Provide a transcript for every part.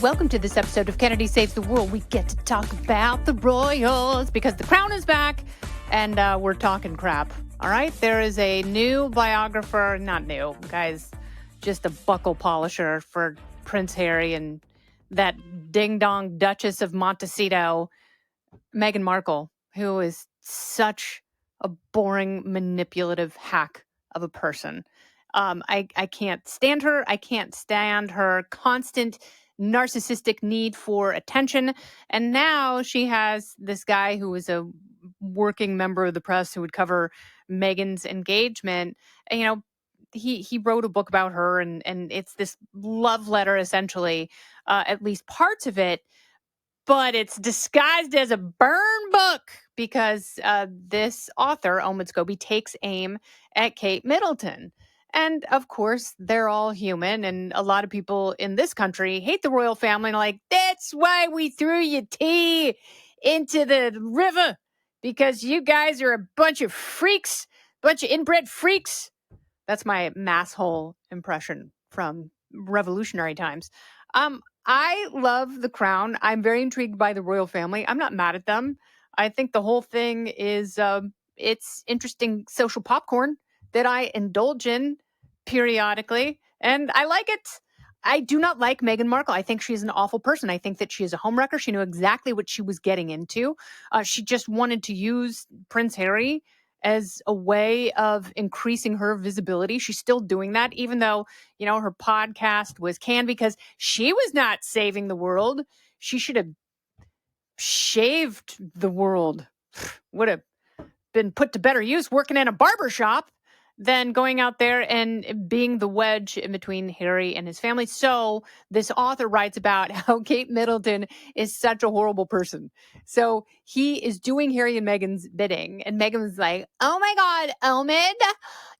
welcome to this episode of Kennedy Saves the World. We get to talk about the royals because the crown is back and we're talking crap. All right, there is a new biographer, not new, guys, just a buckle polisher for Prince Harry and that ding-dong Duchess of Montecito, Meghan Markle, who is such a boring, manipulative hack of a person. I can't stand her. I can't stand her constant narcissistic need for attention. And now she has this guy who was a working member of the press who would cover Meghan's engagement. And, he wrote a book about her, and it's this love letter, essentially, at least parts of it, but it's disguised as a burn book because this author, Omid Scobie, takes aim at Kate Middleton. And of course, they're all human. And a lot of people in this country hate the royal family and are like, that's why we threw your tea into the river, because you guys are a bunch of freaks, bunch of inbred freaks. That's my masshole impression from revolutionary times. I love the crown. I'm very intrigued by the royal family. I'm not mad at them. I think the whole thing is it's interesting social popcorn that I indulge in periodically, and I like it. I do not like Meghan Markle. I think she's an awful person. I think that she is a homewrecker. She knew exactly what she was getting into. She just wanted to use Prince Harry as a way of increasing her visibility. She's still doing that, even though, her podcast was canned because she was not saving the world. She should have shaved the world. Would have been put to better use working in a barber shop than going out there and being the wedge in between Harry and his family. So this author writes about how Kate Middleton is such a horrible person. So he is doing Harry and Meghan's bidding. And Meghan was like, oh my God, Omid,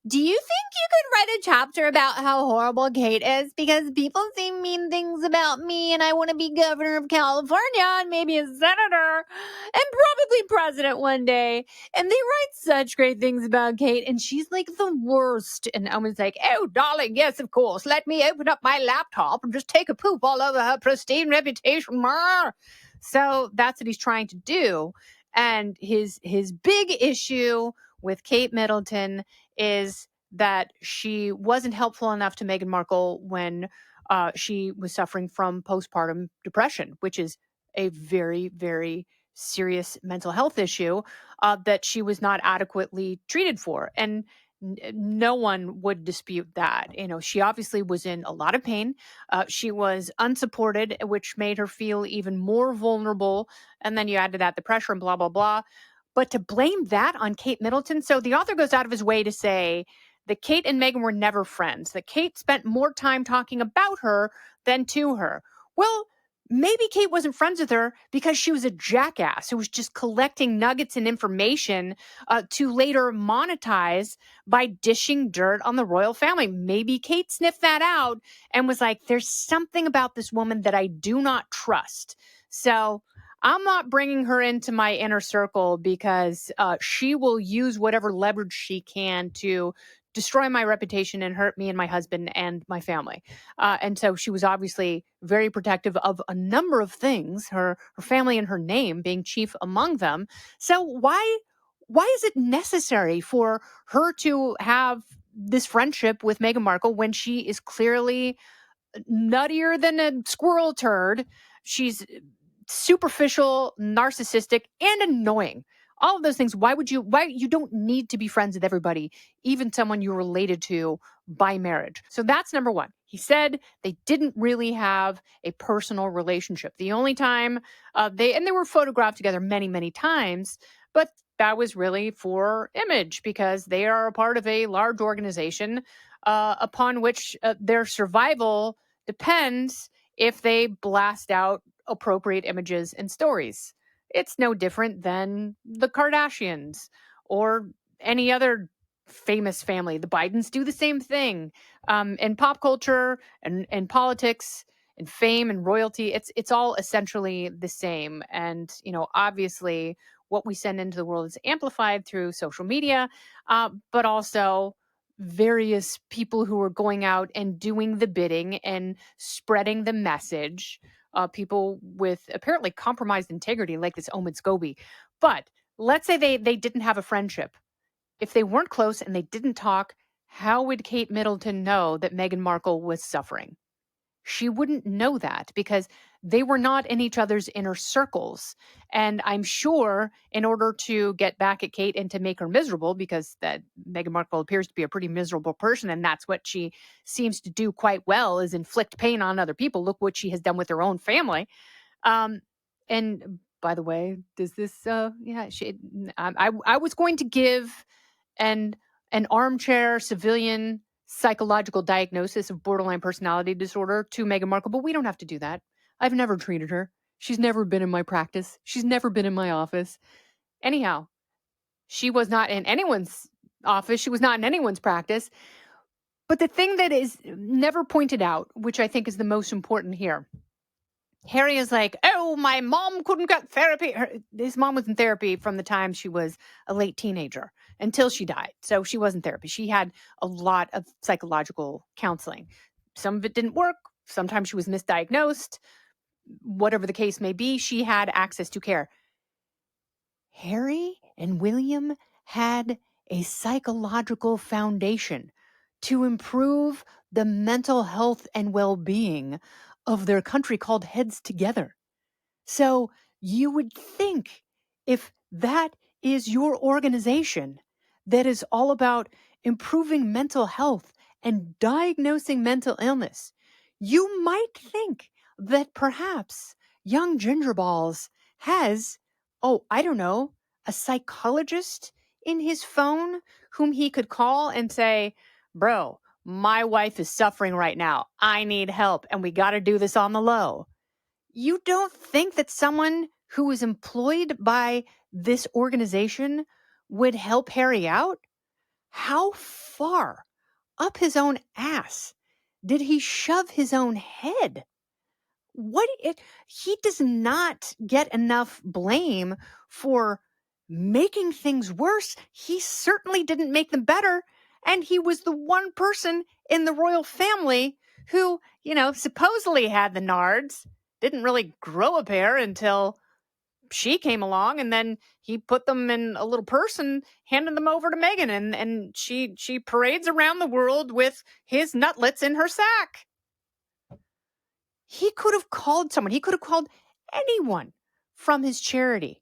do you think you could write a chapter about how horrible Kate is? Because people say mean things about me and I want to be governor of California and maybe a senator and probably president one day. And they write such great things about Kate, and she's like the worst. And Omid's like, oh, darling, yes, of course. Let me open up my laptop and just take a poop all over her pristine reputation. So that's what he's trying to do. And his big issue with Kate Middleton is that she wasn't helpful enough to Meghan Markle when she was suffering from postpartum depression, which is a very, very serious mental health issue that she was not adequately treated for. And no one would dispute that. She obviously was in a lot of pain. She was unsupported, which made her feel even more vulnerable. And then you add to that the pressure and blah, blah, blah. But to blame that on Kate Middleton, so the author goes out of his way to say that Kate and Meghan were never friends, that Kate spent more time talking about her than to her. Well, maybe Kate wasn't friends with her because she was a jackass who was just collecting nuggets and information to later monetize by dishing dirt on the royal family. Maybe Kate sniffed that out and was like, there's something about this woman that I do not trust. So I'm not bringing her into my inner circle because she will use whatever leverage she can to destroy my reputation and hurt me and my husband and my family. And so she was obviously very protective of a number of things, her family and her name being chief among them. So why is it necessary for her to have this friendship with Meghan Markle when she is clearly nuttier than a squirrel turd? She's superficial, narcissistic, and annoying. All of those things. Why you don't need to be friends with everybody, even someone you're related to by marriage. So that's number one. He said they didn't really have a personal relationship. The only time they were photographed together many, many times, but that was really for image because they are a part of a large organization upon which their survival depends if they blast out appropriate images and stories. It's no different than the Kardashians or any other famous family. The Bidens do the same thing. In pop culture and politics and fame and royalty, it's all essentially the same. And, obviously what we send into the world is amplified through social media, but also various people who are going out and doing the bidding and spreading the message people with apparently compromised integrity like this Omid Scobie. But let's say they didn't have a friendship. If they weren't close and they didn't talk, how would Kate Middleton know that Meghan Markle was suffering? She wouldn't know that because they were not in each other's inner circles. And I'm sure in order to get back at Kate and to make her miserable, because that Meghan Markle appears to be a pretty miserable person, and that's what she seems to do quite well, is inflict pain on other people. Look what she has done with her own family. And by the way, does this I was going to give an armchair civilian psychological diagnosis of borderline personality disorder to Meghan Markle, but we don't have to do that. I've never treated her. She's never been in my practice. She's never been in my office. Anyhow, she was not in anyone's office. She was not in anyone's practice. But the thing that is never pointed out, which I think is the most important here, Harry is like, oh, my mom couldn't get therapy. His mom was in therapy from the time she was a late teenager until she died. So she was in therapy. She had a lot of psychological counseling. Some of it didn't work. Sometimes she was misdiagnosed. Whatever the case may be, she had access to care. Harry and William had a psychological foundation to improve the mental health and well-being of their country called Heads Together. So you would think if that is your organization that is all about improving mental health and diagnosing mental illness, you might think that perhaps young Gingerballs has, I don't know, a psychologist in his phone whom he could call and say, bro, my wife is suffering right now. I need help, and we got to do this on the low. You don't think that someone who is employed by this organization would help Harry out? How far up his own ass did he shove his own head? He does not get enough blame for making things worse. He certainly didn't make them better. And he was the one person in the royal family who, supposedly had the nards, didn't really grow a pair until she came along, and then he put them in a little purse and handed them over to Meghan, and she parades around the world with his nutlets in her sack. He could have called someone. He could have called anyone from his charity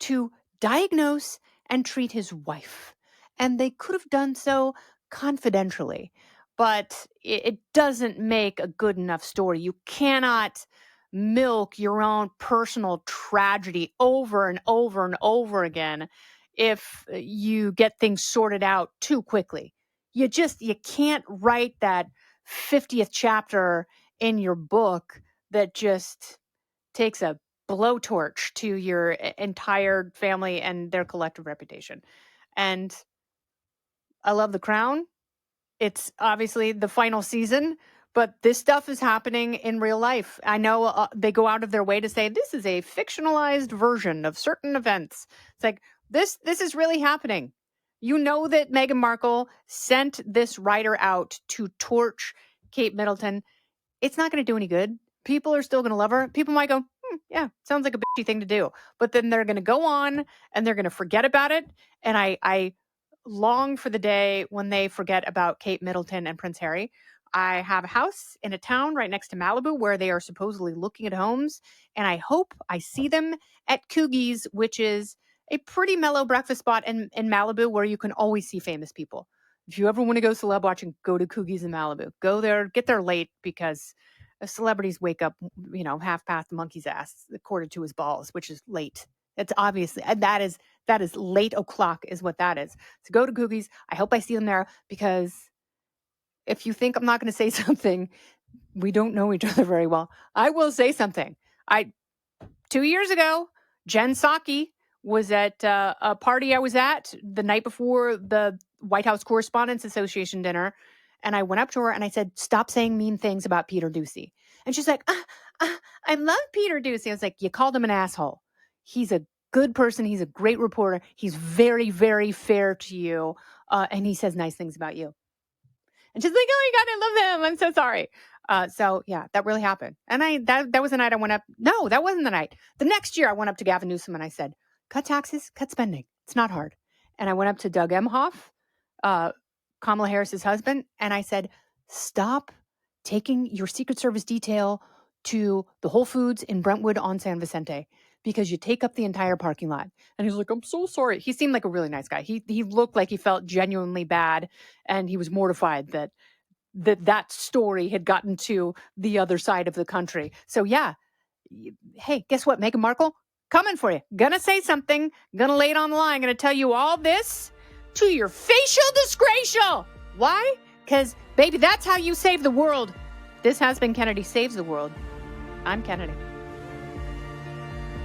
to diagnose and treat his wife. And they could have done so confidentially. But it doesn't make a good enough story. You cannot milk your own personal tragedy over and over and over again if you get things sorted out too quickly. You can't write that 50th chapter in your book that just takes a blowtorch to your entire family and their collective reputation. And I love The Crown. It's obviously the final season, but this stuff is happening in real life. I know they go out of their way to say this is a fictionalized version of certain events. It's like, this is really happening. You know that Meghan Markle sent this writer out to torch Kate Middleton. It's not going to do any good. People are still going to love her. People might go, yeah, sounds like a bitchy thing to do. But then they're going to go on and they're going to forget about it. And I long for the day when they forget about Kate Middleton and Prince Harry. I have a house in a town right next to Malibu where they are supposedly looking at homes. And I hope I see them at Coogie's, which is a pretty mellow breakfast spot in Malibu where you can always see famous people. If you ever want to go celeb watching, go to Coogie's in Malibu. Go there, get there late because celebrities wake up, half past the monkey's ass, a quarter to his balls, which is late. It's obviously, that is late o'clock is what that is. So go to Coogie's. I hope I see them there because if you think I'm not going to say something, we don't know each other very well. I will say something. 2 years ago, Jen Psaki was at a party I was at the night before the White House Correspondents Association dinner. And I went up to her and I said, stop saying mean things about Peter Doocy. And she's like, I love Peter Doocy. I was like, you called him an asshole. He's a good person. He's a great reporter. He's very, very fair to you. And he says nice things about you. And she's like, oh my God, I love him. I'm so sorry. So yeah, that really happened. And that was the night I went up. No, that wasn't the night. The next year I went up to Gavin Newsom and I said, cut taxes, cut spending. It's not hard. And I went up to Doug Emhoff, Kamala Harris's husband, and I said, stop taking your Secret Service detail to the Whole Foods in Brentwood on San Vicente because you take up the entire parking lot. And he's like, I'm so sorry. He seemed like a really nice guy. He looked like he felt genuinely bad, and he was mortified that story had gotten to the other side of the country. So yeah, hey, guess what? Meghan Markle, coming for you. Gonna say something, gonna lay it on the line, gonna tell you all this to your facial disgracial. Why? Because, baby, that's how you save the world. This has been Kennedy Saves the World. I'm Kennedy.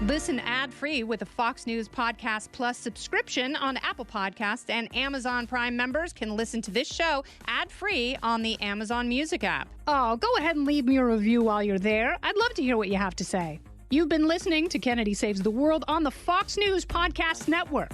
Listen ad-free with a Fox News Podcast Plus subscription on Apple Podcasts, and Amazon Prime members can listen to this show ad-free on the Amazon Music app. Oh, go ahead and leave me a review while you're there. I'd love to hear what you have to say. You've been listening to Kennedy Saves the World on the Fox News Podcast Network.